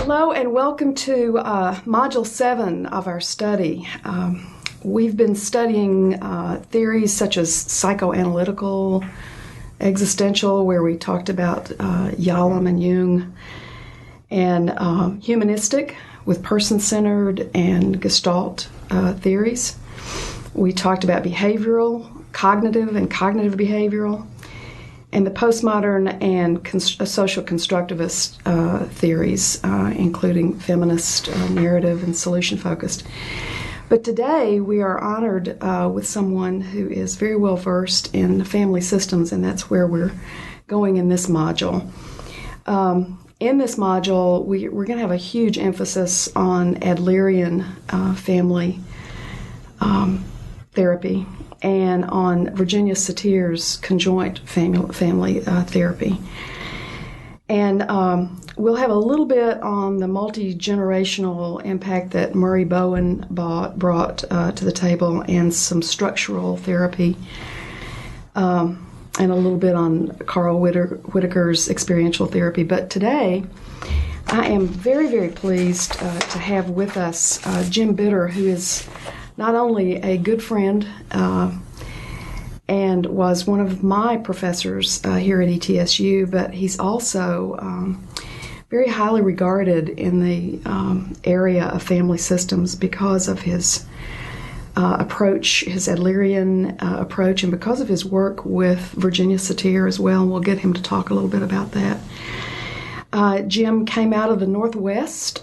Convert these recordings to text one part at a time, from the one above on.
Hello and welcome to Module 7 of our study. We've been studying theories such as psychoanalytical, existential, where we talked about Yalom and Jung, and humanistic with person-centered and Gestalt theories. We talked about behavioral, cognitive and cognitive behavioral, and the postmodern and social constructivist theories, including feminist, narrative, and solution-focused. But today we are honored with someone who is very well versed in family systems, and that's where we're going in this module. In this module, we're going to have a huge emphasis on Adlerian family therapy and on Virginia Satir's conjoint family therapy. And we'll have a little bit on the multi-generational impact that Murray Bowen brought to the table, and some structural therapy, and a little bit on Carl Whitaker's experiential therapy. But today, I am very, very pleased to have with us Jim Bitter, who is not only a good friend and was one of my professors here at ETSU, but he's also very highly regarded in the area of family systems because of his approach, his Adlerian approach, and because of his work with Virginia Satir as well. And we'll get him to talk a little bit about that. Jim came out of the Northwest.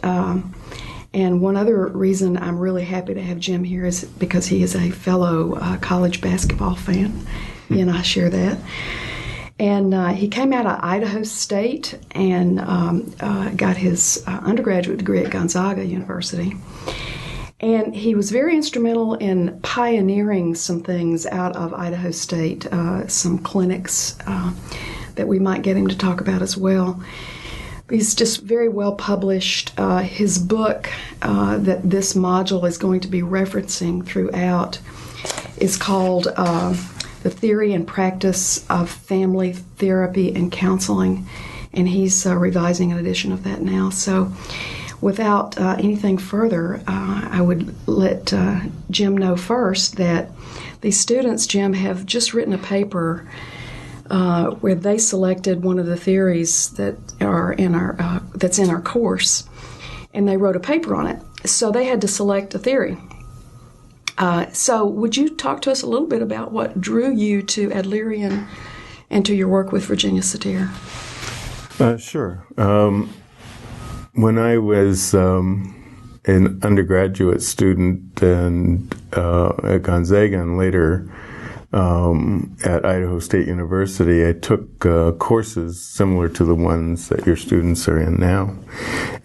And one other reason I'm really happy to have Jim here is because he is a fellow college basketball fan. He and I share that. And he came out of Idaho State and got his undergraduate degree at Gonzaga University. And he was very instrumental in pioneering some things out of Idaho State, some clinics that we might get him to talk about as well. He's just very well published. His book that this module is going to be referencing throughout is called The Theory and Practice of Family Therapy and Counseling, and he's revising an edition of that now. So without anything further, I would let Jim know first that these students, Jim, have just written a paper where they selected one of the theories that are in our that's in our course, and they wrote a paper on it. So they had to select a theory. So would you talk to us a little bit about what drew you to Adlerian and to your work with Virginia Satir? Sure. When I was an undergraduate student and at Gonzaga and later at Idaho State University, I took courses similar to the ones that your students are in now.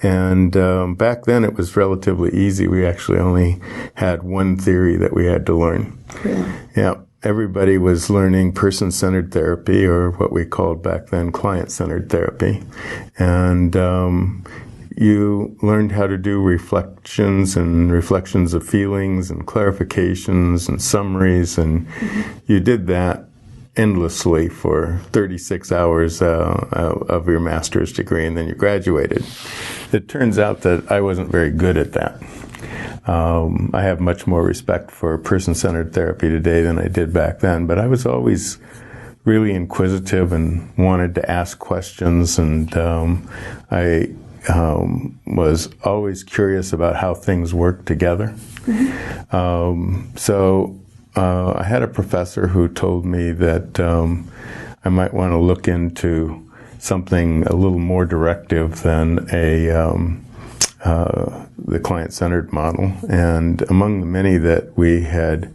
And back then it was relatively easy. We actually only had one theory that we had to learn. Really? Yeah. Everybody was learning person-centered therapy, or what we called back then client-centered therapy. And you learned how to do reflections of feelings and clarifications and summaries, and you did that endlessly for 36 hours of your master's degree, and then you graduated. It turns out that I wasn't very good at that. I have much more respect for person-centered therapy today than I did back then, but I was always really inquisitive and wanted to ask questions, and I was always curious about how things work together. So I had a professor who told me that I might want to look into something a little more directive than the client-centered model. And among the many that we had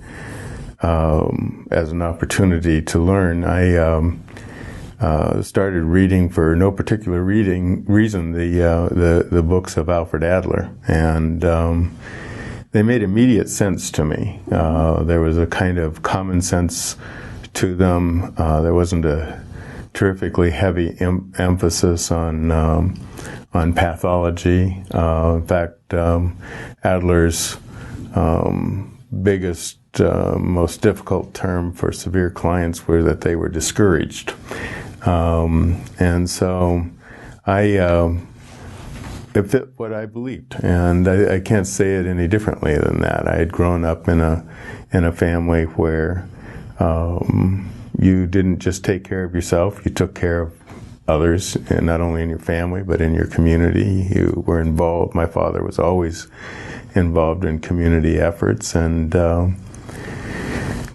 as an opportunity to learn, I started reading, for no particular reason, the books of Alfred Adler, and they made immediate sense to me. There was a kind of common sense to them. There wasn't a terrifically heavy emphasis on pathology. In fact, Adler's biggest, most difficult term for severe clients were that they were discouraged. And so I it fit what I believed, and I can't say it any differently than that. I had grown up in a family where you didn't just take care of yourself; you took care of others, and not only in your family but in your community. You were involved. My father was always involved in community efforts, and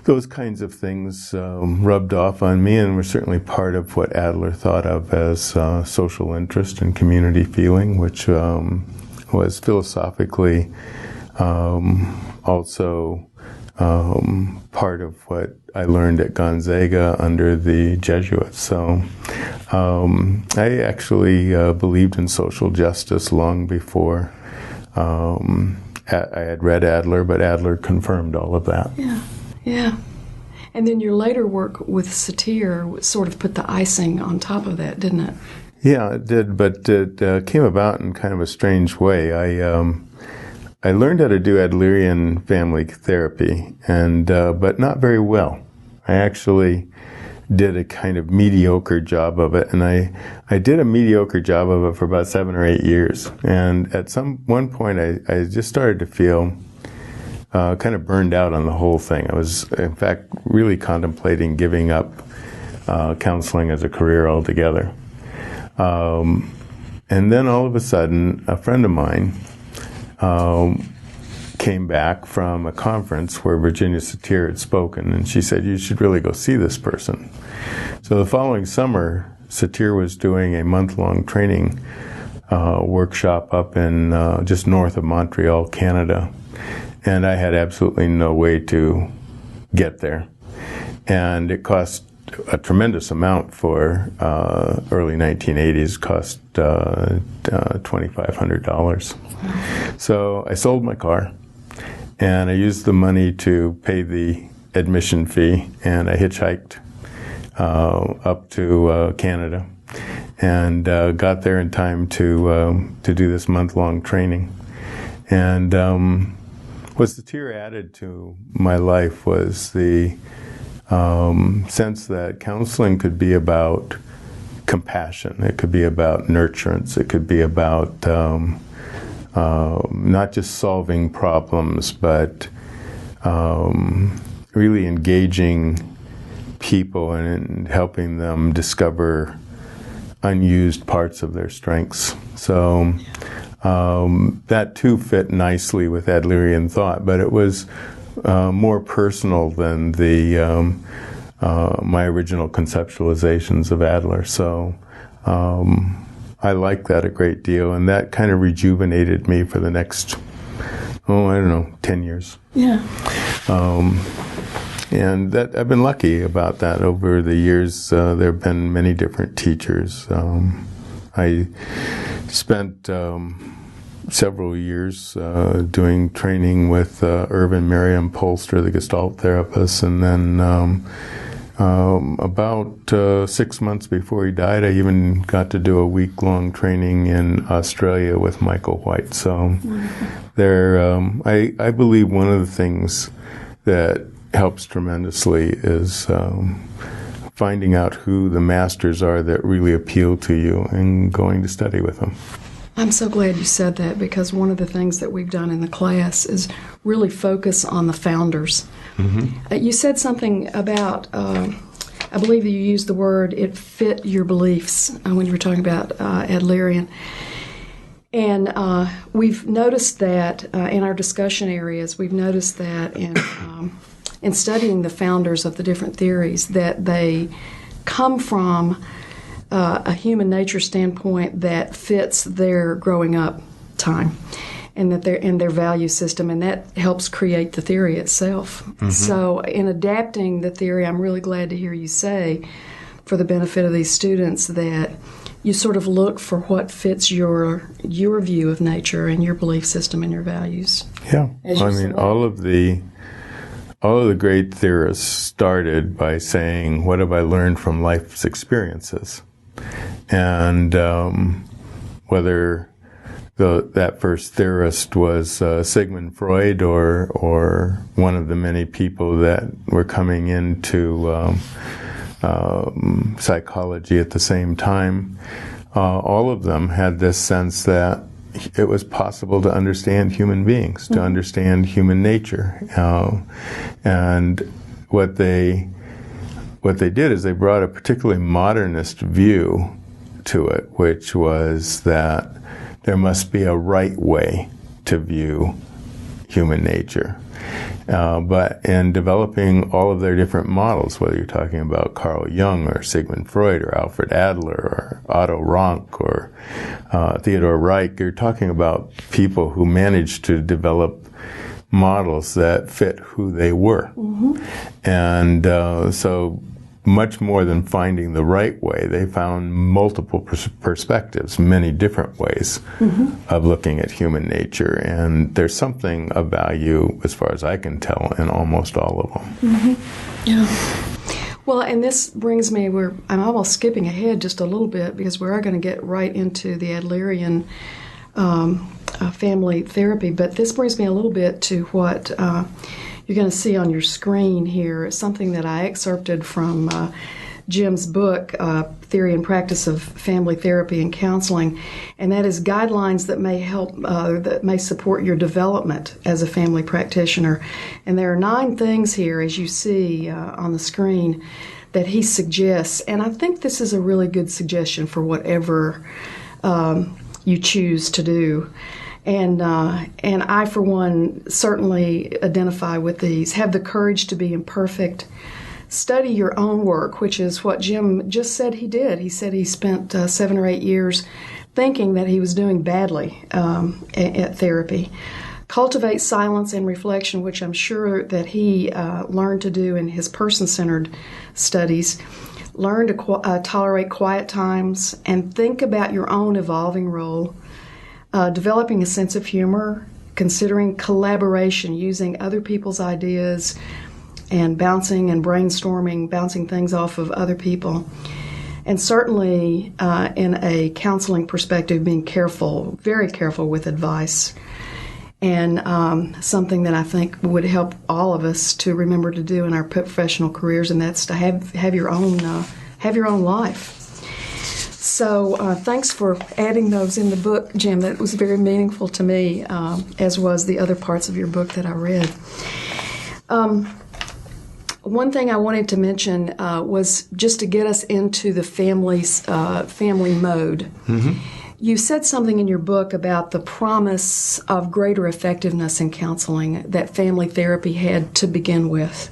those kinds of things rubbed off on me, and were certainly part of what Adler thought of as social interest and community feeling, which was philosophically also part of what I learned at Gonzaga under the Jesuits. So I actually believed in social justice long before I had read Adler, but Adler confirmed all of that. Yeah. Yeah. And then your later work with satire sort of put the icing on top of that, didn't it? Yeah, it did, but it came about in kind of a strange way. I learned how to do Adlerian family therapy, and but not very well. I actually did a kind of mediocre job of it, and I did a mediocre job of it for about 7 or 8 years. And at one point, I just started to feel kind of burned out on the whole thing. I was, in fact, really contemplating giving up counseling as a career altogether. And then all of a sudden, a friend of mine came back from a conference where Virginia Satir had spoken, and she said, "You should really go see this person." So the following summer, Satir was doing a month-long training workshop up in just north of Montreal, Canada. And I had absolutely no way to get there. And it cost a tremendous amount for early 1980s, cost $2,500. So I sold my car, and I used the money to pay the admission fee, and I hitchhiked up to Canada, and got there in time to do this month-long training. And what Satir added to my life was the sense that counseling could be about compassion. It could be about nurturance. It could be about not just solving problems, but really engaging people and helping them discover unused parts of their strengths. So that too fit nicely with Adlerian thought, but it was more personal than my original conceptualizations of Adler. So I like that a great deal, and that kind of rejuvenated me for the next, 10 years. Yeah. And that I've been lucky about that over the years. There have been many different teachers. I spent several years doing training with Irvin Merriam Polster, the Gestalt therapist, and then about 6 months before he died, I even got to do a week-long training in Australia with Michael White. So I believe one of the things that helps tremendously is finding out who the masters are that really appeal to you and going to study with them. I'm so glad you said that, because one of the things that we've done in the class is really focus on the founders. Mm-hmm. You said something about, I believe you used the word, it fit your beliefs when you were talking about Adlerian. And we've noticed that in our discussion areas, we've noticed that in studying the founders of the different theories, that they come from a human nature standpoint that fits their growing up time, and that their value system, and that helps create the theory itself. Mm-hmm. So in adapting the theory, I'm really glad to hear you say, for the benefit of these students, that you sort of look for what fits your view of nature and your belief system and your values. Yeah, I mean, all of the great theorists started by saying, what have I learned from life's experiences? And whether that first theorist was Sigmund Freud or one of the many people that were coming into psychology at the same time, all of them had this sense that it was possible to understand human beings, to understand human nature. And what they did is they brought a particularly modernist view to it, which was that there must be a right way to view human nature. But in developing all of their different models, whether you're talking about Carl Jung or Sigmund Freud or Alfred Adler or Otto Rank or Theodor Reich, you're talking about people who managed to develop models that fit who they were. And so much more than finding the right way, they found multiple perspectives, many different ways of looking at human nature. And there's something of value, as far as I can tell, in almost all of them. Yeah. Well, and this brings me I'm almost skipping ahead just a little bit because we are going to get right into the Adlerian family therapy. But this brings me a little bit to what you're going to see on your screen here. It's something that I excerpted from Jim's book, Theory and Practice of Family Therapy and Counseling, and that is guidelines that may help, that may support your development as a family practitioner. And there are 9 things here, as you see on the screen, that he suggests. And I think this is a really good suggestion for whatever you choose to do. And I, for one, certainly identify with these. Have the courage to be imperfect. Study your own work, which is what Jim just said he did. He said he spent 7 or 8 years thinking that he was doing badly at therapy. Cultivate silence and reflection, which I'm sure that he learned to do in his person-centered studies. Learn to tolerate quiet times and think about your own evolving role. Developing a sense of humor, considering collaboration, using other people's ideas, and bouncing and brainstorming, bouncing things off of other people. And certainly in a counseling perspective, being careful, very careful with advice. And something that I think would help all of us to remember to do in our professional careers, and that's to have your own life. So thanks for adding those in the book, Jim. That was very meaningful to me, as was the other parts of your book that I read. One thing I wanted to mention was just to get us into the family mode. You said something in your book about the promise of greater effectiveness in counseling that family therapy had to begin with.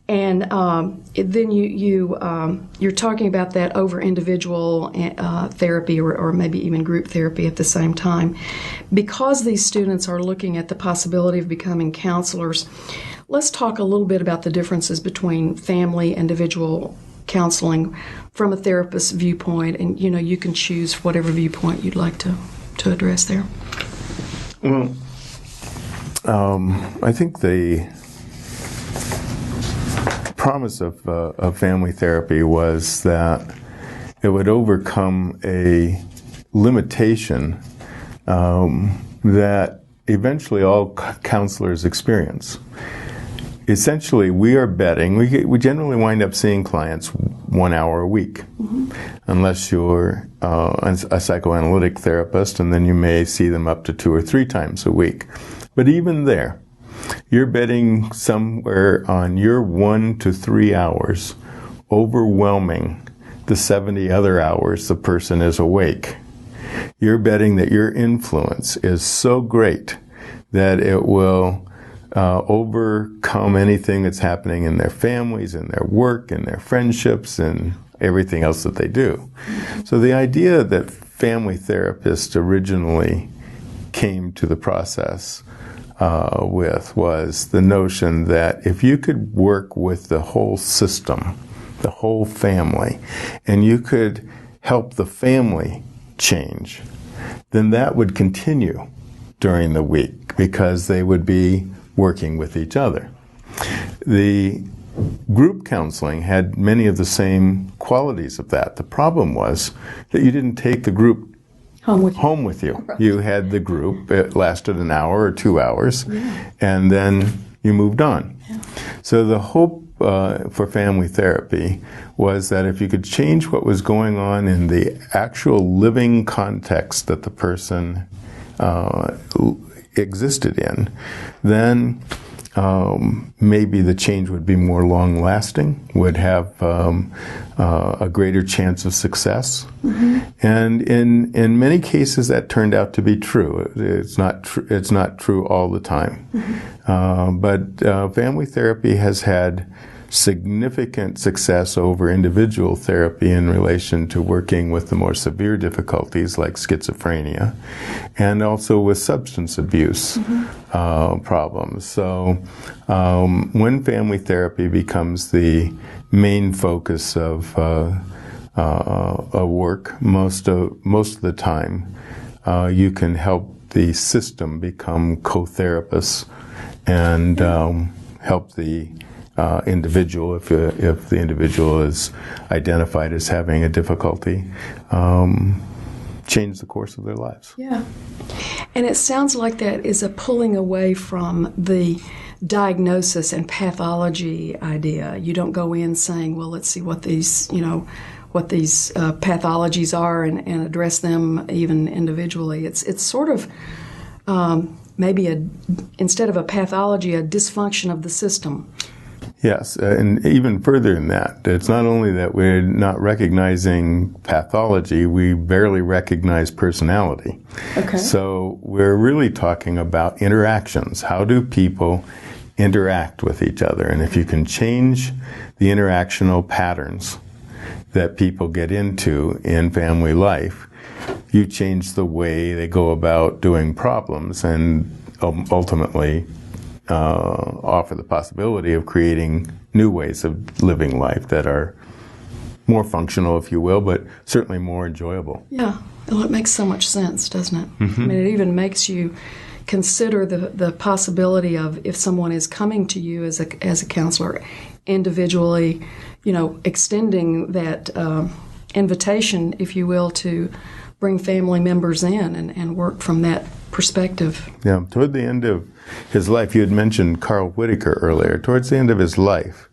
And then you're talking about that over individual therapy or maybe even group therapy at the same time. Because these students are looking at the possibility of becoming counselors, let's talk a little bit about the differences between family, individual counseling from a therapist's viewpoint. And, you can choose whatever viewpoint you'd like to address there. Well, I think the promise of family therapy was that it would overcome a limitation that eventually all counselors experience. Essentially, we are betting, we generally wind up seeing clients 1 hour a week, unless you're a psychoanalytic therapist, and then you may see them up to 2 or 3 times a week. But even there, you're betting somewhere on your 1 to 3 hours overwhelming the 70 other hours the person is awake. You're betting that your influence is so great that it will overcome anything that's happening in their families, in their work, in their friendships, and everything else that they do. So the idea that family therapists originally came to the process with was the notion that if you could work with the whole system, the whole family, and you could help the family change, then that would continue during the week because they would be working with each other. The group counseling had many of the same qualities of that. The problem was that you didn't take the group home with you. Right. You had the group, it lasted an hour or 2 hours, and then you moved on. Yeah. So the hope for family therapy was that if you could change what was going on in the actual living context that the person existed in, then maybe the change would be more long-lasting, would have a greater chance of success. Mm-hmm. And in many cases, that turned out to be true. It's not true all the time. Mm-hmm. But family therapy has had significant success over individual therapy in relation to working with the more severe difficulties like schizophrenia and also with substance abuse problems. So when family therapy becomes the main focus of work, most of the time you can help the system become co-therapists and help the individual, if the individual is identified as having a difficulty, change the course of their lives. Yeah. And it sounds like that is a pulling away from the diagnosis and pathology idea. You don't go in saying, well, let's see what these pathologies are and address them even individually. It's sort of maybe instead of a pathology, a dysfunction of the system. Yes, and even further than that, it's not only that we're not recognizing pathology, we barely recognize personality. Okay. So we're really talking about interactions. How do people interact with each other? And if you can change the interactional patterns that people get into in family life, you change the way they go about doing problems and ultimately offer the possibility of creating new ways of living life that are more functional, if you will, but certainly more enjoyable. Yeah, well, it makes so much sense, doesn't it? Mm-hmm. I mean, it even makes you consider the possibility of if someone is coming to you as a counselor individually, extending that invitation, if you will, to bring family members in and work from that perspective. Yeah, toward the end of his life, you had mentioned Carl Whitaker earlier. Towards the end of his life,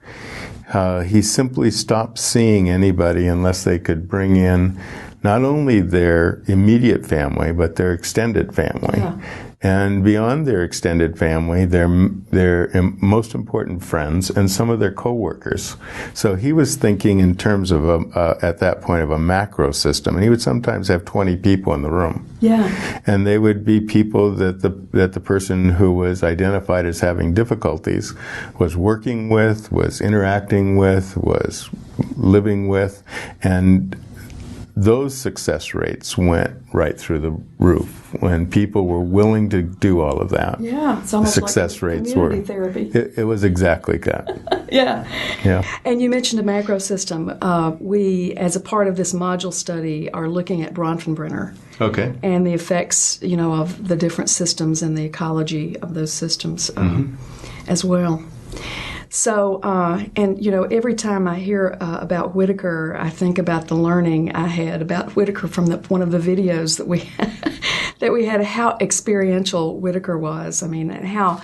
he simply stopped seeing anybody unless they could bring in not only their immediate family, but their extended family. Yeah. And beyond their extended family, their most important friends and some of their coworkers. So he was thinking in terms of, at that point, of a macro system. And he would sometimes have 20 people in the room. Yeah. And they would be people that the person who was identified as having difficulties was working with, was interacting with, was living with, and those success rates went right through the roof when people were willing to do all of that. Yeah, it's almost success like rates community therapy. It was exactly that. Yeah. Yeah. And you mentioned a macro system. We, as a part of this module study, are looking at Bronfenbrenner. Okay. And the effects, of the different systems and the ecology of those systems as well. So, every time I hear about Whitaker, I think about the learning I had about Whitaker from one of the videos that we had, how experiential Whitaker was. I mean, and how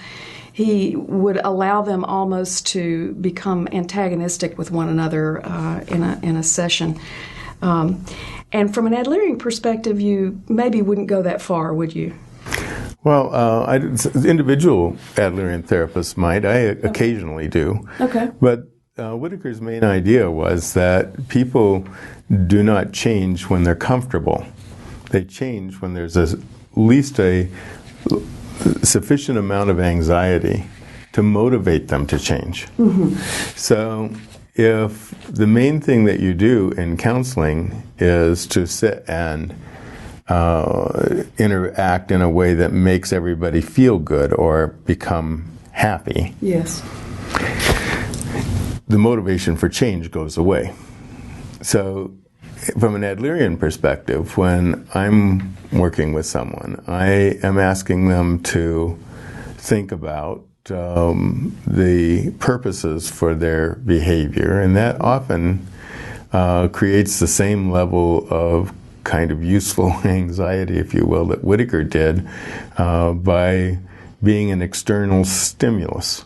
he would allow them almost to become antagonistic with one another in a session. And from an Adlerian perspective, you maybe wouldn't go that far, would you? Well, individual Adlerian therapists might. I occasionally do. Okay. But Whitaker's main idea was that people do not change when they're comfortable. They change when there's at least a sufficient amount of anxiety to motivate them to change. Mm-hmm. So if the main thing that you do in counseling is to sit and interact in a way that makes everybody feel good or become happy. Yes. The motivation for change goes away. So from an Adlerian perspective, when I'm working with someone, I am asking them to think about the purposes for their behavior, and that often creates the same level of kind of useful anxiety, if you will, that Whitaker did by being an external stimulus.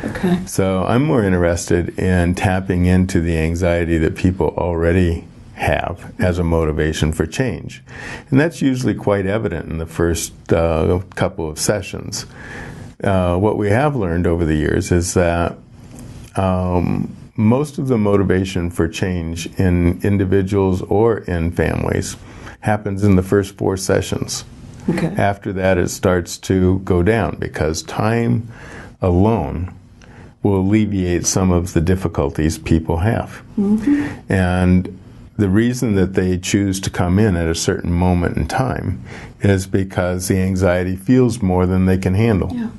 Okay. So I'm more interested in tapping into the anxiety that people already have as a motivation for change. And that's usually quite evident in the first couple of sessions. What we have learned over the years is that most of the motivation for change in individuals or in families happens in the first 4 sessions. Okay. After that, it starts to go down because time alone will alleviate some of the difficulties people have. Mm-hmm. And the reason that they choose to come in at a certain moment in time is because the anxiety feels more than they can handle. Yeah.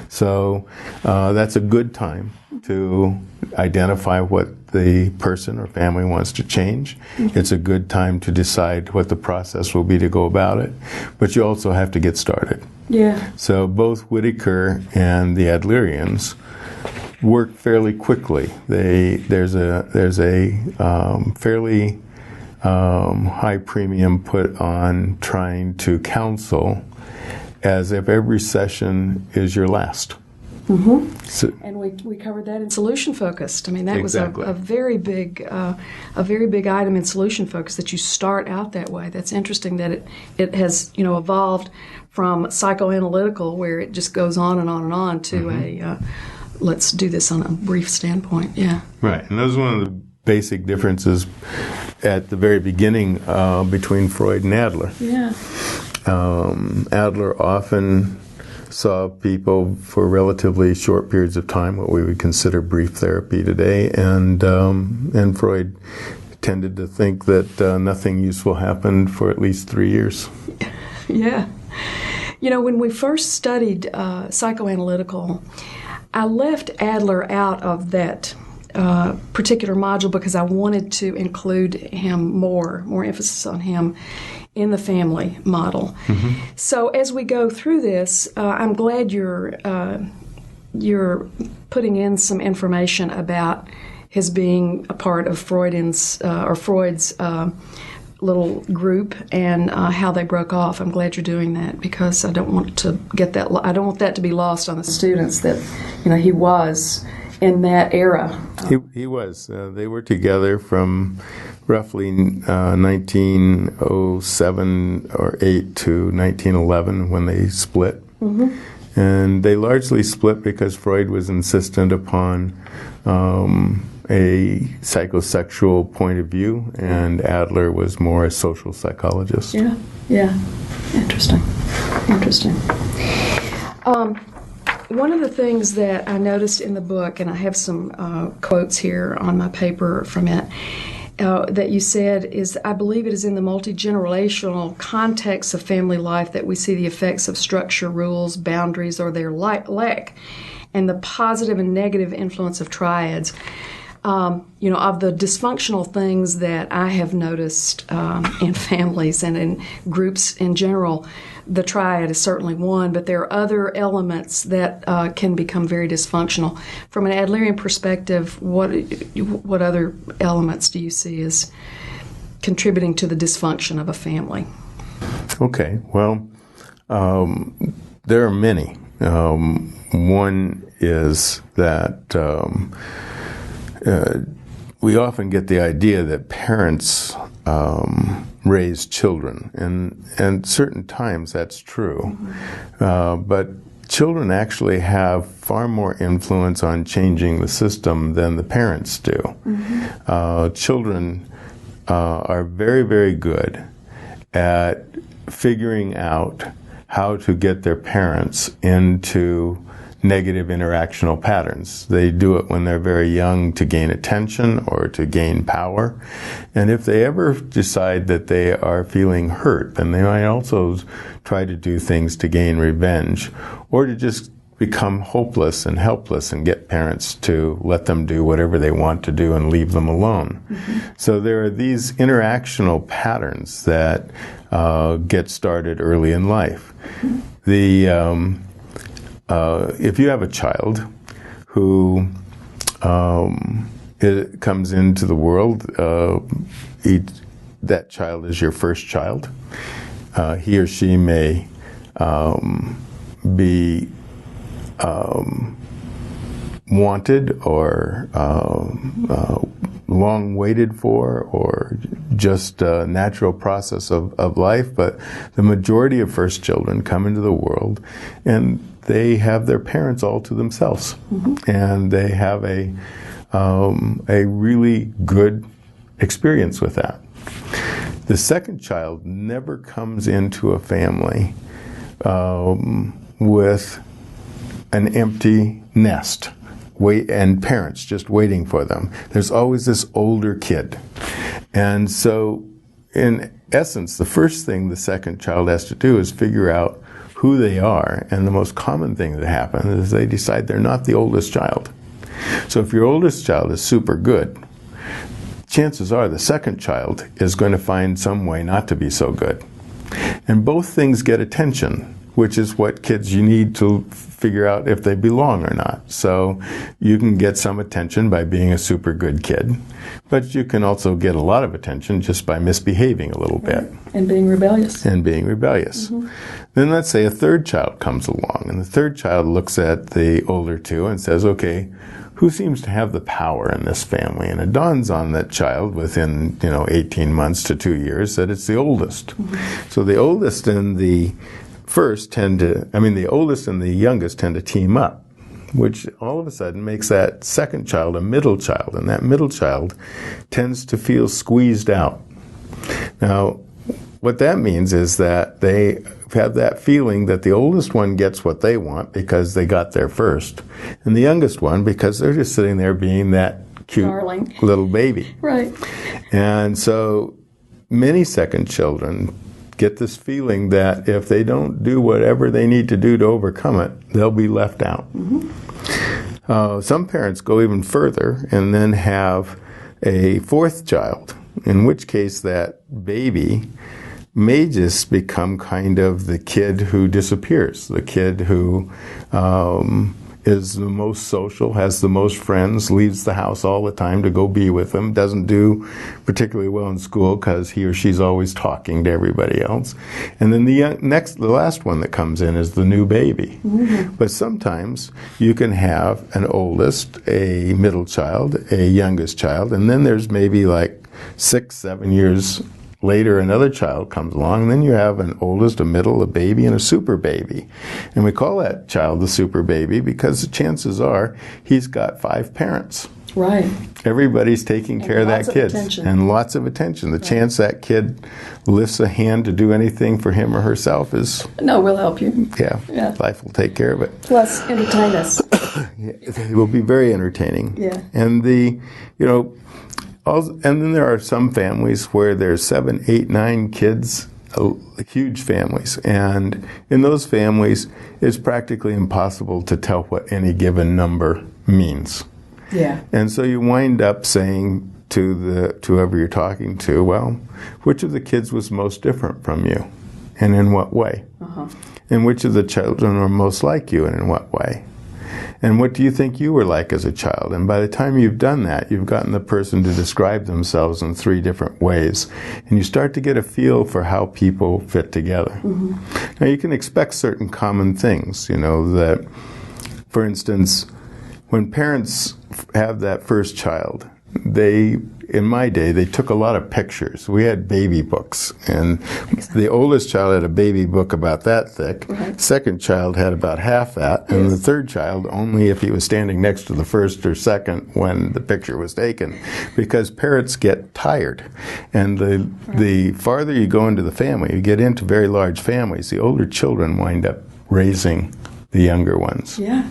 So that's a good time to identify what the person or family wants to change. Mm-hmm. It's a good time to decide what the process will be to go about it. But you also have to get started. Yeah. So both Whitaker and the Adlerians work fairly quickly. There's a fairly high premium put on trying to counsel as if every session is your last. Mm-hmm. So, and we covered that in solution focused. I mean, that exactly. was a very big item in solution focus, that you start out that way. That's interesting that it has evolved from psychoanalytical, where it just goes on and on and on, to mm-hmm. Let's do this on a brief standpoint. Yeah. Right, and that was one of the basic differences at the very beginning between Freud and Adler. Yeah. Adler often saw people for relatively short periods of time, what we would consider brief therapy today, and Freud tended to think that nothing useful happened for at least 3 years. Yeah. When we first studied psychoanalytical, I left Adler out of that particular module because I wanted to include him more emphasis on him in the family model. Mm-hmm. So as we go through this, I'm glad you're putting in some information about his being a part of Freud's little group and how they broke off. I'm glad you're doing that, because I don't want that to be lost on the students, that he was in that era. He was. They were together from roughly 1907 or 8 to 1911 when they split. Mm-hmm. And they largely split because Freud was insistent upon a psychosexual point of view, and Adler was more a social psychologist. Yeah. Interesting. One of the things that I noticed in the book, and I have some quotes here on my paper from it, that you said is, I believe it is in the multi-generational context of family life that we see the effects of structure, rules, boundaries, or their lack, and the positive and negative influence of triads. Of the dysfunctional things that I have noticed in families and in groups in general, the triad is certainly one, but there are other elements that can become very dysfunctional. From an Adlerian perspective, what other elements do you see as contributing to the dysfunction of a family? Okay, well, there are many. One is that we often get the idea that parents raise children, and certain times that's true. Mm-hmm. But children actually have far more influence on changing the system than the parents do. Mm-hmm. Children are very, very good at figuring out how to get their parents into negative interactional patterns. They do it when they're very young to gain attention or to gain power. And if they ever decide that they are feeling hurt, then they might also try to do things to gain revenge, or to just become hopeless and helpless and get parents to let them do whatever they want to do and leave them alone. Mm-hmm. So there are these interactional patterns that get started early in life. Mm-hmm. If you have a child who comes into the world, that child is your first child. He or she may wanted or long waited for, or just a natural process of life, but the majority of first children come into the world and they have their parents all to themselves. And they have a really good experience with that. The second child never comes into a family with an empty nest and parents just waiting for them. There's always this older kid. And so, in essence, the first thing the second child has to do is figure out who they are. And the most common thing that happens is they decide they're not the oldest child. So if your oldest child is super good, chances are the second child is going to find some way not to be so good. And both things get attention, which is what kids you need to figure out if they belong or not. So you can get some attention by being a super good kid, but you can also get a lot of attention just by misbehaving a little bit. And being rebellious. Then let's say a third child comes along, and the third child looks at the older two and says, okay, who seems to have the power in this family? And it dawns on that child within 18 months to 2 years that it's the oldest. So the oldest and the oldest and the youngest tend to team up, which all of a sudden makes that second child a middle child, and that middle child tends to feel squeezed out. Now, what that means is that they have that feeling that the oldest one gets what they want because they got there first, and the youngest one because they're just sitting there being that cute darling little baby. Right. And so many second children get this feeling that if they don't do whatever they need to do to overcome it, they'll be left out. Some parents go even further and then have a fourth child, in which case that baby may just become kind of the kid who disappears, the kid who is the most social, has the most friends, leaves the house all the time to go be with them, doesn't do particularly well in school because he or she's always talking to everybody else. And then the last one that comes in is the new baby. But sometimes you can have an oldest, a middle child, a youngest child, and then there's maybe like 6-7 years later, another child comes along, and then you have an oldest, a middle, a baby, and a super baby. And we call that child the super baby because the chances are he's got 5 parents. Right. Everybody's taking care of that kid. And lots of attention. The chance that kid lifts a hand to do anything for him or herself is... No, we'll help you. Yeah. Life will take care of it. Plus, entertain us. It will be very entertaining. Yeah. And and then there are some families where there's 7, 8, 9 kids, huge families. And in those families, it's practically impossible to tell what any given number means. Yeah. And so you wind up saying to whoever you're talking to, well, which of the kids was most different from you? And in what way? And which of the children are most like you, and in what way? And what do you think you were like as a child? And by the time you've done that, you've gotten the person to describe themselves in 3 different ways. And you start to get a feel for how people fit together. Now, you can expect certain common things, that, for instance, when parents have that first child, in my day, they took a lot of pictures. We had baby books, and the oldest child had a baby book about that thick. Right. Second child had about half that, and the third child only if he was standing next to the first or second when the picture was taken, because parents get tired. And the farther you go into the family, you get into very large families, the older children wind up raising the younger ones. Yeah.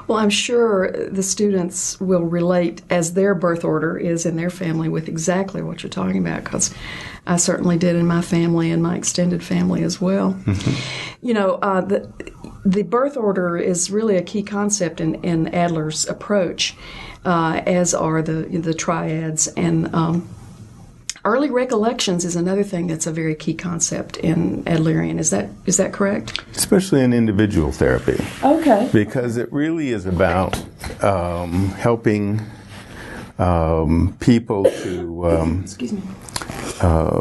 Well, I'm sure the students will relate as their birth order is in their family with exactly what you're talking about, because I certainly did in my family and my extended family as well. The birth order is really a key concept in Adler's approach, as are the triads. And early recollections is another thing that's a very key concept in Adlerian. Is that correct? Especially in individual therapy. Okay. Because it really is about helping people to... Excuse me. I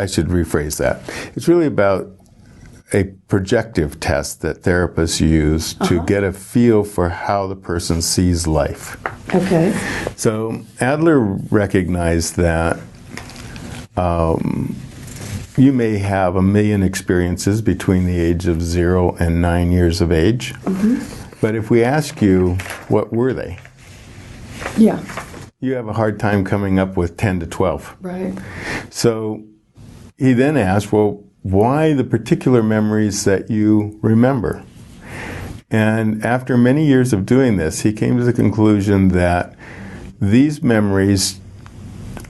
should rephrase that. It's really about a projective test that therapists use to get a feel for how the person sees life. Okay. So Adler recognized that you may have 1 million experiences between the age of 0 and 9 years of age. But if we ask you, what were they? Yeah. You have a hard time coming up with 10 to 12. Right. So he then asked, well, why the particular memories that you remember? And after many years of doing this, he came to the conclusion that these memories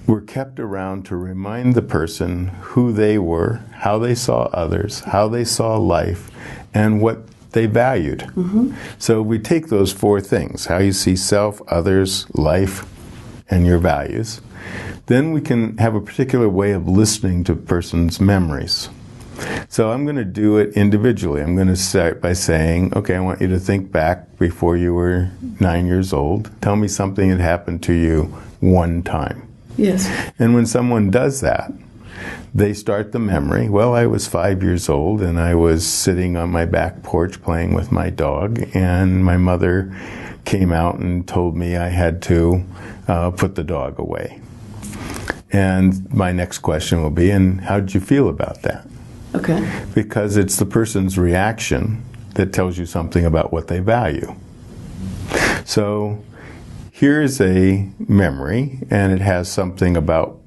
were kept around to remind the person who they were, how they saw others, how they saw life, and what they valued. So we take those 4 things, how you see self, others, life, and your values. Then we can have a particular way of listening to a person's memories. So I'm going to do it individually. I'm going to start by saying, okay, I want you to think back before you were 9 years old. Tell me something that happened to you one time. Yes. And when someone does that, they start the memory. Well, I was 5 years old and I was sitting on my back porch playing with my dog, and my mother came out and told me I had to put the dog away. And my next question will be, and how did you feel about that? Okay. Because it's the person's reaction that tells you something about what they value. So here's a memory, and it has something about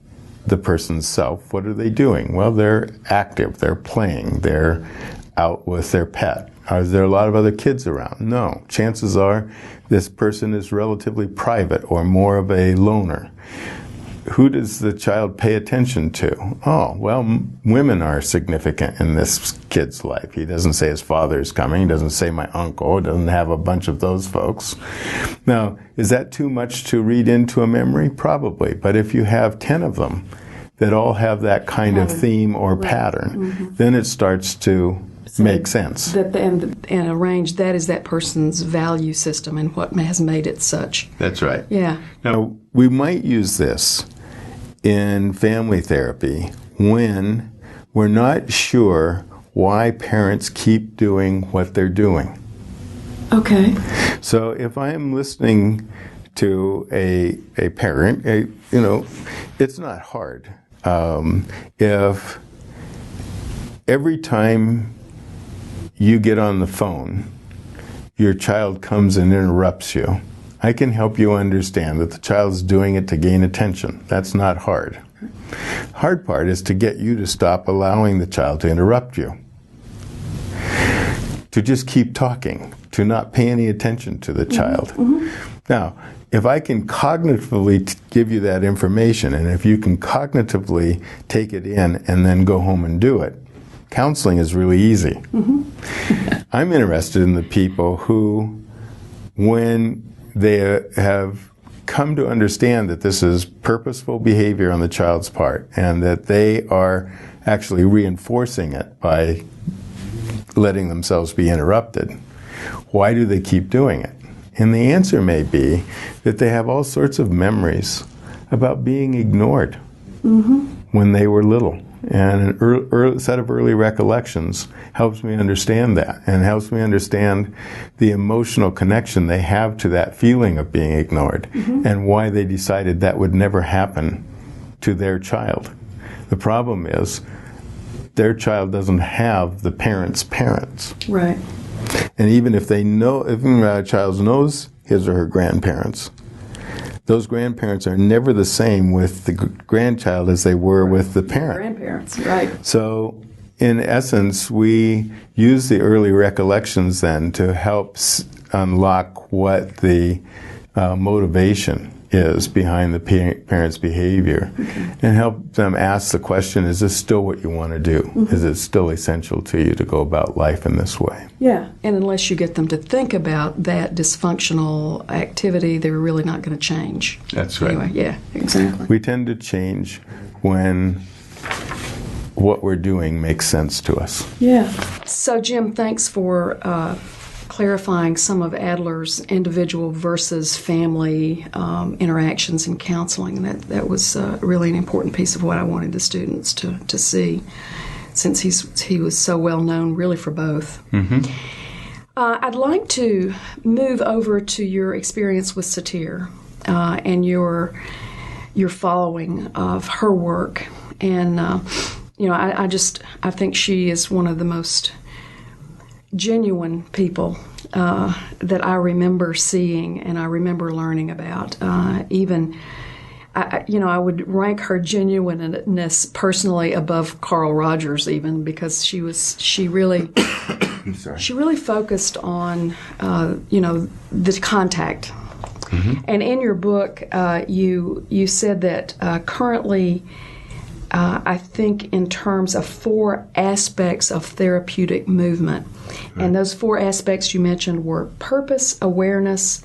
the person's self. What are they doing? Well, they're active, they're playing, they're out with their pet. Is there a lot of other kids around? No. Chances are this person is relatively private or more of a loner. Who does the child pay attention to? Oh, well, women are significant in this kid's life. He doesn't say his father's coming. He doesn't say my uncle. He doesn't have a bunch of those folks. Now, is that too much to read into a memory? Probably. But if you have 10 of them that all have that kind of theme or pattern, then it starts to make sense. And arrange that is that person's value system and what has made it such. That's right. Yeah. Now, we might use this in family therapy when we're not sure why parents keep doing what they're doing. Okay. So if I am listening to a parent, it's not hard. If every time you get on the phone, your child comes and interrupts you, I can help you understand that the child's doing it to gain attention. That's not hard. Hard part is to get you to stop allowing the child to interrupt you. To just keep talking, to not pay any attention to the child. Now, if I can cognitively give you that information, and if you can cognitively take it in and then go home and do it, counseling is really easy. I'm interested in the people who, when they have come to understand that this is purposeful behavior on the child's part and that they are actually reinforcing it by letting themselves be interrupted, why do they keep doing it? And the answer may be that they have all sorts of memories about being ignored when they were little. And a set of early recollections helps me understand that, and helps me understand the emotional connection they have to that feeling of being ignored and why they decided that would never happen to their child. The problem is their child doesn't have the parents' parents. Right. And even if a child knows his or her grandparents, those grandparents are never the same with the grandchild as they were with the parent. Grandparents, right. So, in essence, we use the early recollections then to help unlock what the motivation is behind the parent's behavior, and help them ask the question, is this still what you want to do? Is it still essential to you to go about life in this way? Yeah, and unless you get them to think about that dysfunctional activity, they're really not going to change. That's right. Anyway, yeah, exactly. We tend to change when what we're doing makes sense to us. Yeah. So, Jim, thanks for clarifying some of Adler's individual versus family interactions in counseling. That was really an important piece of what I wanted the students to see. since he was so well known really for both. I'd like to move over to your experience with Satir and your following of her work. And, I think she is one of the most genuine people that I remember seeing and I remember learning about. I would rank her genuineness personally above Carl Rogers, even, because she really focused on the contact. And in your book, you said that currently, I think in terms of 4 aspects of therapeutic movement, and those 4 aspects you mentioned were purpose, awareness,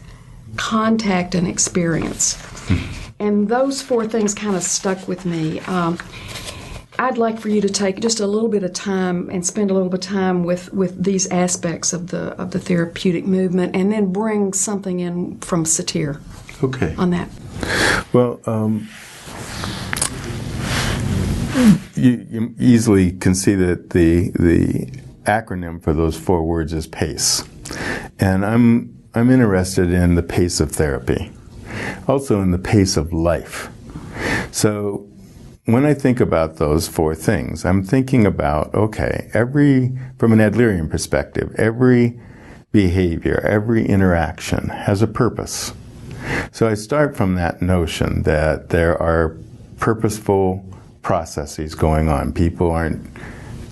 contact, and experience. And those 4 things kind of stuck with me. I'd like for you to take just a little bit of time and spend a little bit of time with these aspects of the therapeutic movement, and then bring something in from Satir. Okay. On that. Well, you easily can see that the acronym for those 4 words is PACE, and I'm interested in the pace of therapy, also in the pace of life. So when I think about those 4 things, I'm thinking about, from an Adlerian perspective, every behavior, every interaction has a purpose. So I start from that notion that there are purposeful processes going on. People aren't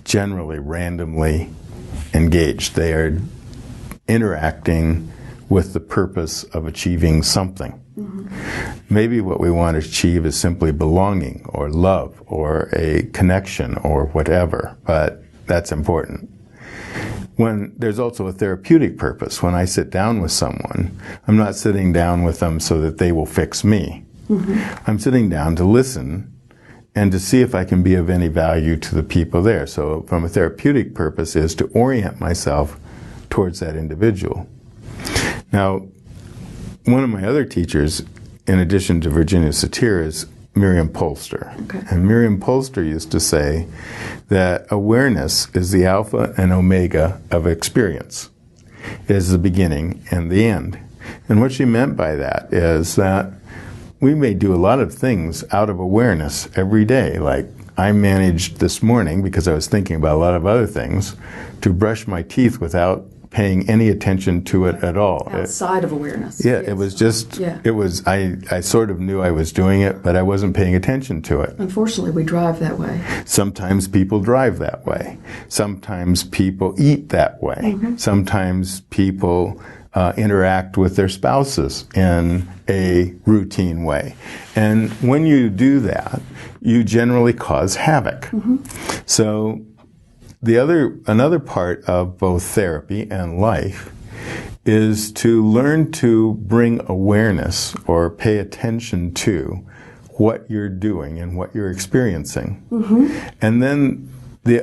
generally randomly engaged. They are interacting with the purpose of achieving something. Maybe what we want to achieve is simply belonging or love or a connection or whatever, but that's important. When there's also a therapeutic purpose. When I sit down with someone, I'm not sitting down with them so that they will fix me. I'm sitting down to listen and to see if I can be of any value to the people there. So from a therapeutic purpose is to orient myself towards that individual. Now, one of my other teachers, in addition to Virginia Satir, is Miriam Polster. Okay. And Miriam Polster used to say that awareness is the alpha and omega of experience. It is the beginning and the end. And what she meant by that is that we may do a lot of things out of awareness every day. Like I managed this morning, because I was thinking about a lot of other things, to brush my teeth without paying any attention to it at all. Outside of awareness. Yeah, it was just, I sort of knew I was doing it, but I wasn't paying attention to it. Unfortunately, we drive that way. Sometimes people drive that way. Sometimes people eat that way. Sometimes people interact with their spouses in a routine way. And when you do that, you generally cause havoc. So another part of both therapy and life is to learn to bring awareness or pay attention to what you're doing and what you're experiencing. And then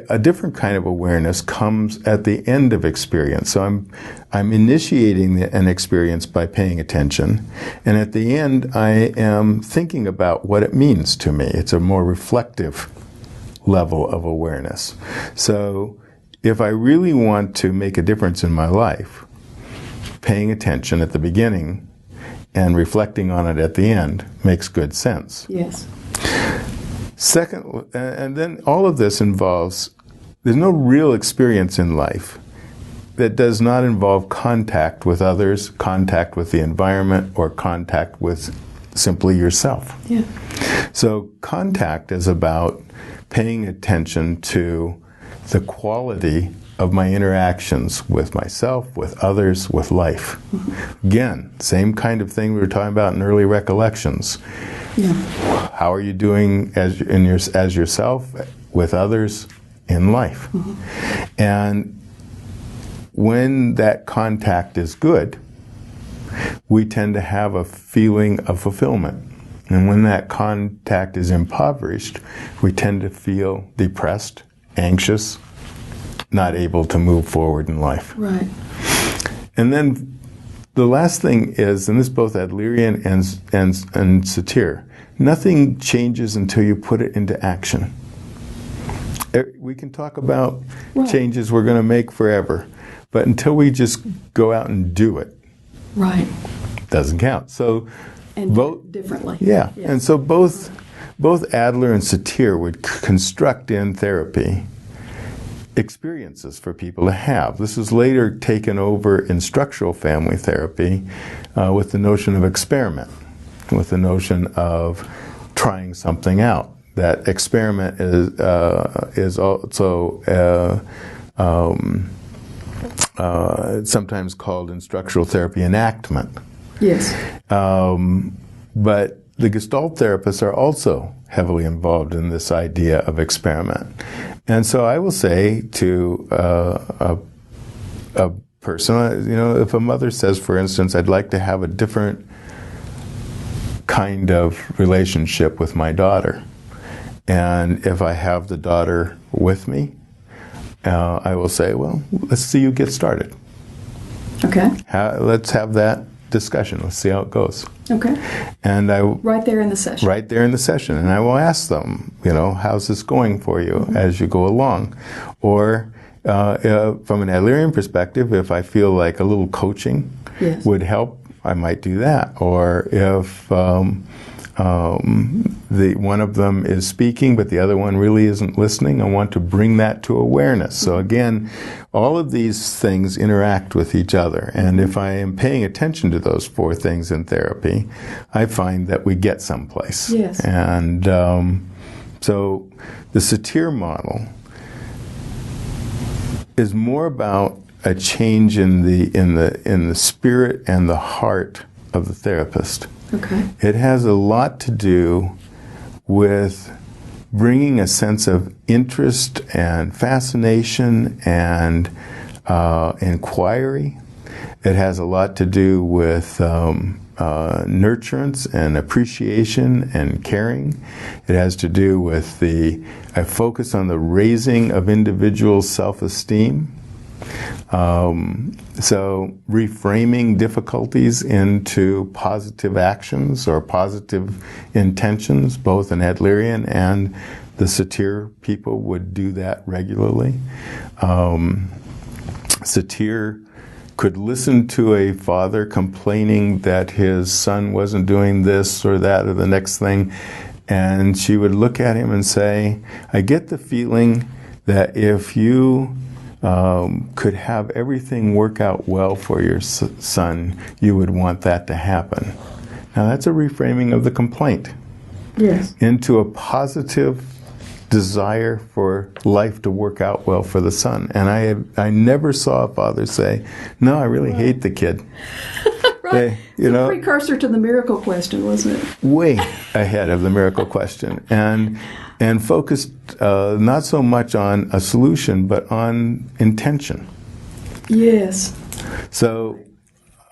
a different kind of awareness comes at the end of experience. So I'm initiating an experience by paying attention, and at the end I am thinking about what it means to me. It's a more reflective level of awareness. So if I really want to make a difference in my life, paying attention at the beginning and reflecting on it at the end makes good sense. Yes. Second, and then all of this involves, there's no real experience in life that does not involve contact with others, contact with the environment, or contact with simply yourself. Yeah. So contact is about paying attention to the quality of my interactions with myself, with others, with life. Again, same kind of thing we were talking about in early recollections. Yeah. How are you doing as yourself, with others, in life? And when that contact is good, we tend to have a feeling of fulfillment. And when that contact is impoverished, we tend to feel depressed, anxious, not able to move forward in life. Right. And then the last thing is, and this is both Adlerian and Satir, nothing changes until you put it into action. We can talk about changes we're going to make forever, but until we just go out and do it, doesn't count. So and vote differently. Yeah, yes. And so both Adler and Satir would construct in therapy experiences for people to have. This was later taken over in structural family therapy with the notion of experiment, with the notion of trying something out. That experiment is also sometimes called in structural therapy enactment. Yes. But the Gestalt therapists are also heavily involved in this idea of experiment. And so I will say to a person, if a mother says, for instance, I'd like to have a different kind of relationship with my daughter, and if I have the daughter with me, I will say, well, let's see you get started. Okay. Let's have that discussion. Let's see how it goes. Okay. And right there in the session. Right there in the session. And I will ask them, how's this going for you as you go along? Or from an Adlerian perspective, if I feel like a little coaching would help, I might do that. Or if one of them is speaking, but the other one really isn't listening, I want to bring that to awareness. So again, all of these things interact with each other. And if I am paying attention to those four things in therapy, I find that we get someplace. Yes. And so the Satir model is more about a change in the spirit and the heart of the therapist. Okay. It has a lot to do with bringing a sense of interest and fascination and inquiry. It has a lot to do with nurturance and appreciation and caring. It has to do with a focus on the raising of individual self-esteem. So reframing difficulties into positive actions or positive intentions, both an Adlerian and the Satir people would do that regularly. Satir could listen to a father complaining that his son wasn't doing this or that or the next thing, and she would look at him and say, I get the feeling that if you could have everything work out well for your son, you would want that to happen. Now that's a reframing of the complaint into a positive desire for life to work out well for the son. And I never saw a father say, no, I really hate the kid. Right. It's a precursor to the miracle question, wasn't it? Way ahead of the miracle question. And focused not so much on a solution, but on intention. Yes. So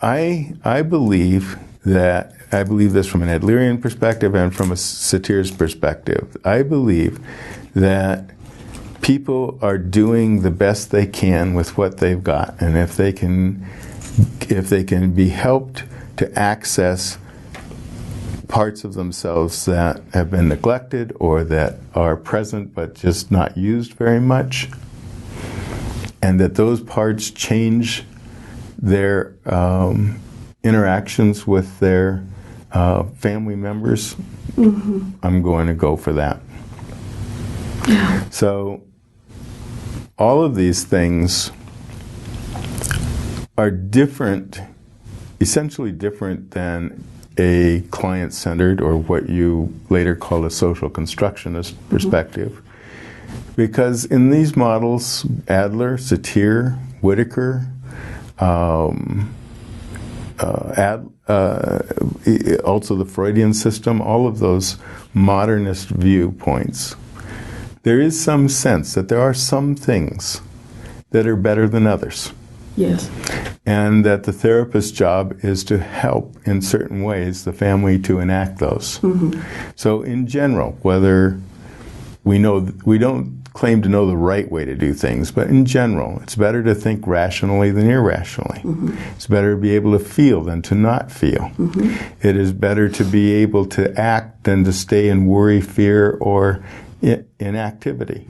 I believe this from an Adlerian perspective and from a Satir's perspective. I believe that people are doing the best they can with what they've got, and if they can be helped to access parts of themselves that have been neglected or that are present but just not used very much, and that those parts change their interactions with their family members, I'm going to go for that. Yeah. So all of these things are different, essentially different than a client-centered or what you later call a social constructionist perspective. Because in these models, Adler, Satir, Whitaker, also the Freudian system, all of those modernist viewpoints, there is some sense that there are some things that are better than others. Yes. And that the therapist's job is to help in certain ways the family to enact those. So in general, whether we don't claim to know the right way to do things, but in general, it's better to think rationally than irrationally. It's better to be able to feel than to not feel. It is better to be able to act than to stay in worry, fear, or in activity.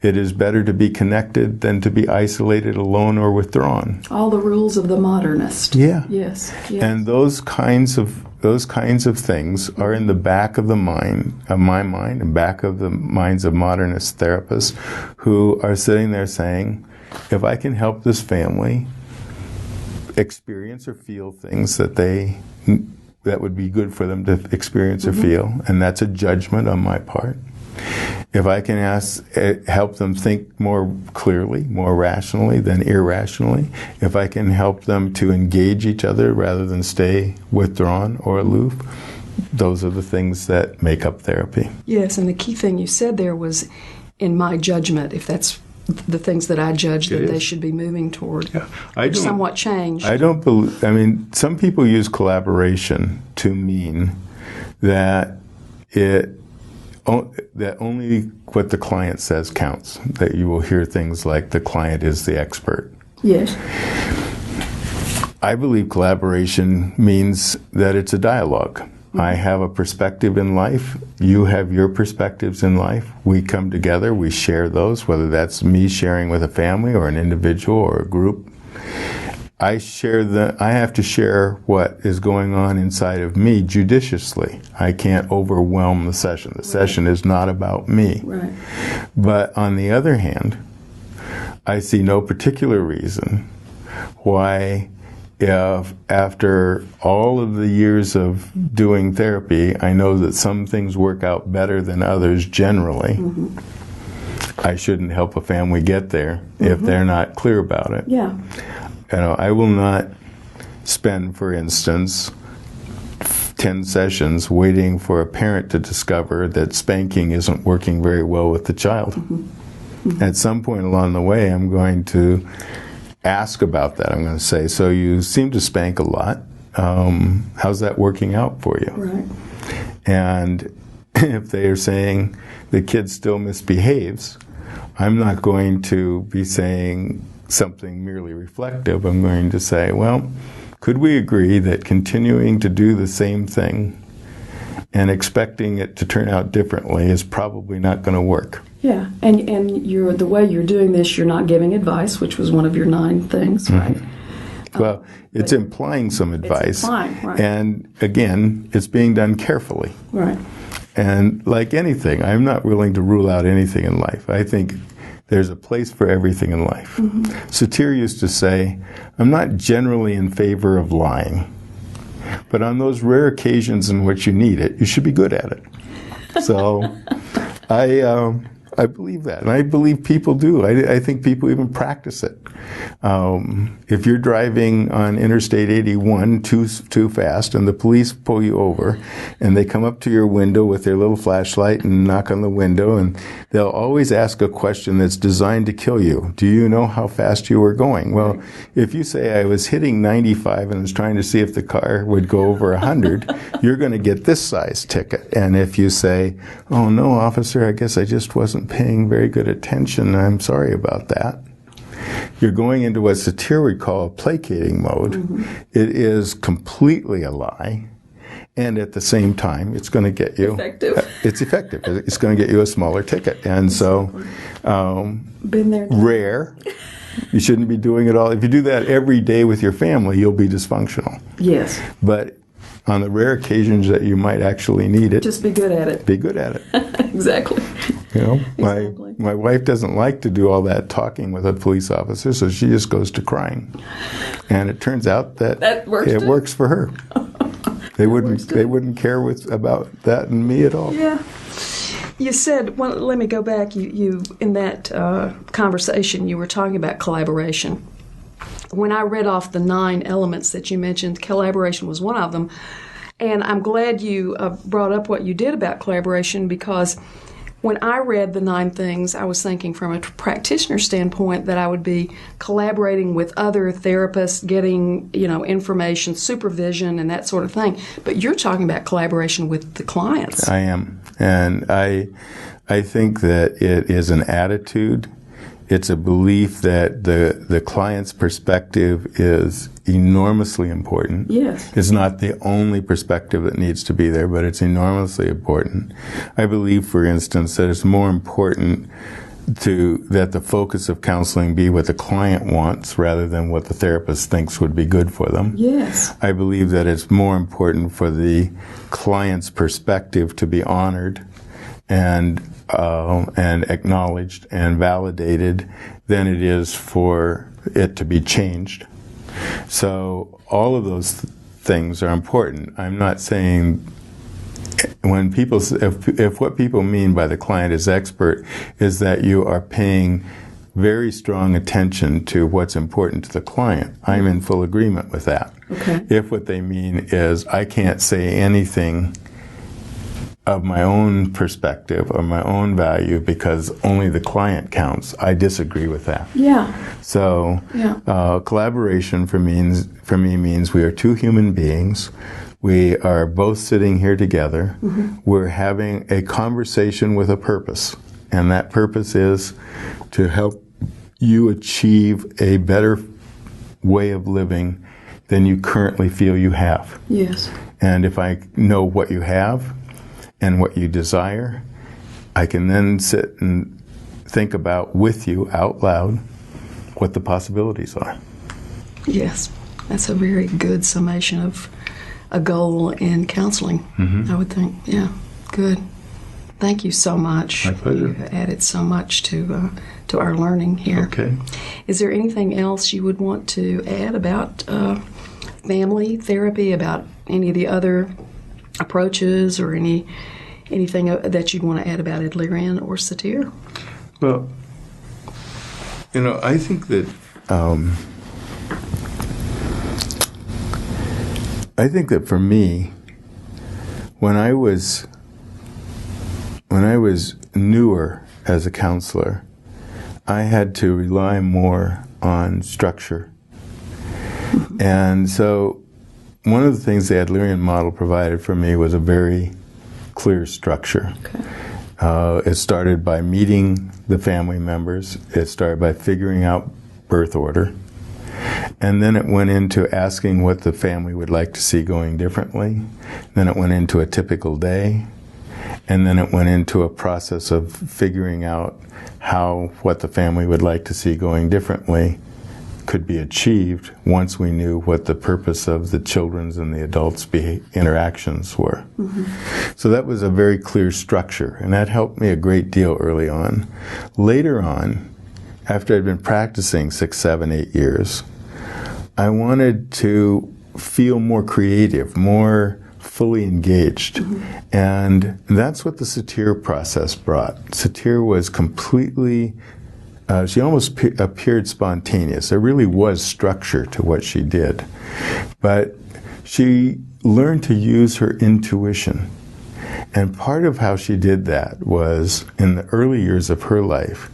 It is better to be connected than to be isolated, alone, or withdrawn. All the rules of the modernist. Yeah. Yes. And those kinds of things are in the back of my mind, and back of the minds of modernist therapists who are sitting there saying, if I can help this family experience or feel things that would be good for them to experience or feel, and that's a judgment on my part. If I can help them think more clearly, more rationally than irrationally, if I can help them to engage each other rather than stay withdrawn or aloof, those are the things that make up therapy. Yes, and the key thing you said there was, in my judgment, if that's the things that I judge that they should be moving toward, which somewhat changed. I don't believe, some people use collaboration to mean that that only what the client says counts, that you will hear things like the client is the expert. Yes. I believe collaboration means that it's a dialogue. I have a perspective in life, you have your perspectives in life, we come together, we share those, whether that's me sharing with a family or an individual or a group. I have to share what is going on inside of me judiciously. I can't overwhelm the session. The session is not about me. Right. But on the other hand, I see no particular reason why, if after all of the years of doing therapy, I know that some things work out better than others generally, I shouldn't help a family get there if they're not clear about it. Yeah. I will not spend, for instance, 10 sessions waiting for a parent to discover that spanking isn't working very well with the child. At some point along the way, I'm going to ask about that. I'm going to say, so you seem to spank a lot. How's that working out for you? Right. And if they are saying the kid still misbehaves, I'm not going to be saying something merely reflective. I'm going to say, well, could we agree that continuing to do the same thing and expecting it to turn out differently is probably not going to work? Yeah, and the way you're doing this, you're not giving advice, which was one of your 9 things, right? Well, it's implying some advice. It's implying, right. And again, it's being done carefully. Right. And like anything, I'm not willing to rule out anything in life. I think there's a place for everything in life. Satir used to say, I'm not generally in favor of lying, but on those rare occasions in which you need it, you should be good at it. So I believe that, and I believe people do. I think people even practice it. If you're driving on Interstate 81 too fast and the police pull you over and they come up to your window with their little flashlight and knock on the window, and they'll always ask a question that's designed to kill you. Do you know how fast you were going? Well, if you say I was hitting 95 and was trying to see if the car would go over 100, you're going to get this size ticket. And if you say, oh no, officer, I guess I just wasn't paying very good attention, I'm sorry about that, you're going into what Satir would call a placating mode. It is completely a lie, and at the same time, it's going to get you effective. It's effective. It's going to get you a smaller ticket, and so been there. Rare. You shouldn't be doing it all. If you do that every day with your family, you'll be dysfunctional. Yes. But on the rare occasions that you might actually need it, just be good at it. Be good at it. Exactly. You know, Exactly. my wife doesn't like to do all that talking with a police officer, so she just goes to crying. And it turns out that it works for her. They wouldn't care about that and me at all. Yeah. You said, well, let me go back. You in that conversation, you were talking about collaboration. When I read off the 9 elements that you mentioned, collaboration was one of them. And I'm glad you brought up what you did about collaboration, because when I read the 9 things, I was thinking from a practitioner standpoint that I would be collaborating with other therapists, getting, information, supervision, and that sort of thing. But you're talking about collaboration with the clients. I am. And I think that it is an attitude. It's a belief that the client's perspective is enormously important. Yes. It's not the only perspective that needs to be there, but it's enormously important. I believe, for instance, that it's more important that the focus of counseling be what the client wants rather than what the therapist thinks would be good for them. Yes. I believe that it's more important for the client's perspective to be honored and acknowledged and validated than it is for it to be changed. So all of those things are important. I'm not saying when people, if what people mean by the client is expert is that you are paying very strong attention to what's important to the client, I'm in full agreement with that. Okay. If what they mean is I can't say anything of my own perspective or my own value because only the client counts, I disagree with that. Yeah. So collaboration for me means we are two human beings. We are both sitting here together. Mm-hmm. We're having a conversation with a purpose, and that purpose is to help you achieve a better way of living than you currently feel you have. Yes. And if I know what you have and what you desire, I can then sit and think about with you out loud what the possibilities are. Yes, that's a very good summation of a goal in counseling, mm-hmm. I would think. Yeah, good. Thank you so much. My pleasure. You've added so much to our learning here. Okay. Is there anything else you would want to add about family therapy, about any of the other approaches, or anything that you'd want to add about Adlerian or Satir? Well, I think that for me, when I was newer as a counselor, I had to rely more on structure. And so one of the things the Adlerian model provided for me was a very clear structure. Okay. It started by meeting the family members. It started by figuring out birth order. And then it went into asking what the family would like to see going differently. Then it went into a typical day. And then it went into a process of figuring out what the family would like to see going differently could be achieved once we knew what the purpose of the children's and the adults' interactions were. Mm-hmm. So that was a very clear structure, and that helped me a great deal early on. Later on, after I'd been practicing 6, 7, 8 years, I wanted to feel more creative, more fully engaged. Mm-hmm. And that's what the Satir process brought. Satir was completely, she almost appeared spontaneous. There really was structure to what she did. But she learned to use her intuition. And part of how she did that was in the early years of her life.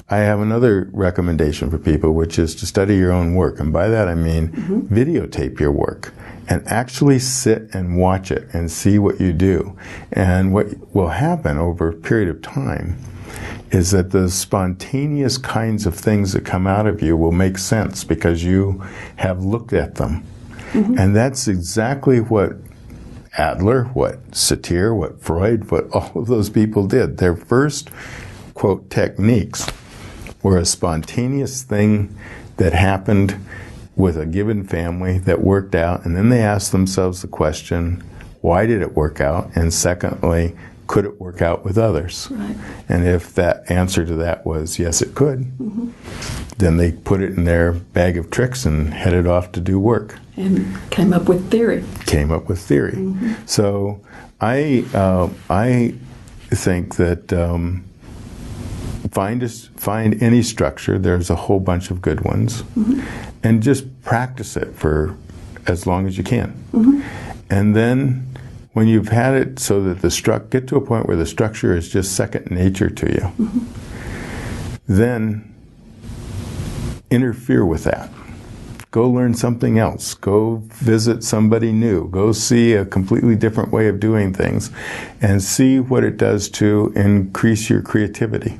I have another recommendation for people, which is to study your own work. And by that I mean videotape your work and actually sit and watch it and see what you do. And what will happen over a period of time is that the spontaneous kinds of things that come out of you will make sense because you have looked at them. Mm-hmm. And that's exactly what Adler, what Satir, what Freud, what all of those people did. Their first, quote, techniques were a spontaneous thing that happened with a given family that worked out, and then they asked themselves the question, why did it work out? And secondly, could it work out with others? Right. And if that answer to that was yes, it could, then they put it in their bag of tricks and headed off to do work. And came up with theory. Mm-hmm. So I think that find any structure. There's a whole bunch of good ones, and just practice it for as long as you can. Mm-hmm. And then when you've had it so that get to a point where the structure is just second nature to you, then interfere with that. Go learn something else. Go visit somebody new. Go see a completely different way of doing things and see what it does to increase your creativity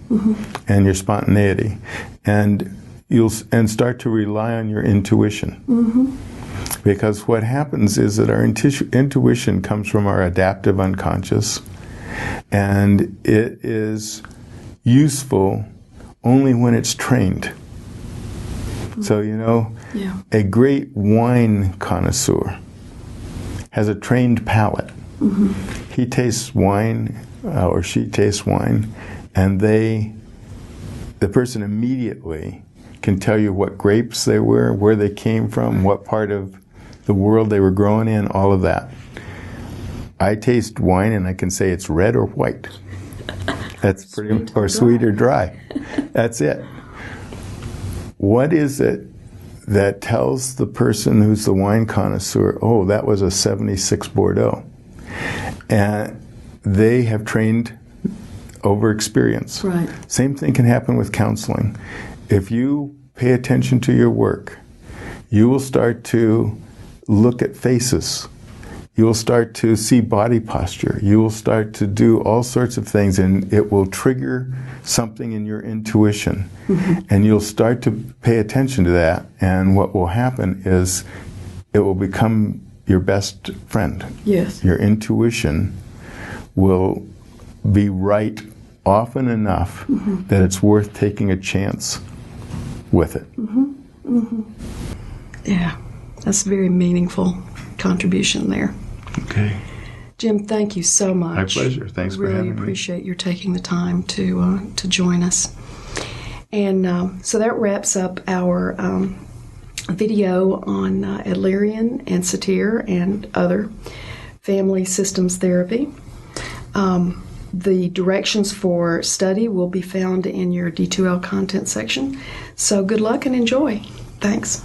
and your spontaneity. And and start to rely on your intuition. Because what happens is that our intuition comes from our adaptive unconscious, and it is useful only when it's trained. So, a great wine connoisseur has a trained palate. He tastes wine, or she tastes wine, and the person immediately can tell you what grapes they were, where they came from, what part of the world they were growing in, all of that. I taste wine and I can say it's red or white. That's pretty, or sweet or dry. That's it. What is it that tells the person who's the wine connoisseur, oh, that was a 76 Bordeaux? And they have trained over experience. Right. Same thing can happen with counseling. If you pay attention to your work, you will start to look at faces. You will start to see body posture. You will start to do all sorts of things, and it will trigger something in your intuition. And you'll start to pay attention to that, and what will happen is it will become your best friend. Yes. Your intuition will be right often enough that it's worth taking a chance with it. Yeah, that's a very meaningful contribution there. Okay. Jim, thank you so much. My pleasure. Thanks for having me. Really appreciate your taking the time to join us. And so that wraps up our video on Adlerian and Satir and other family systems therapy. The directions for study will be found in your D2L content section. So good luck and enjoy. Thanks.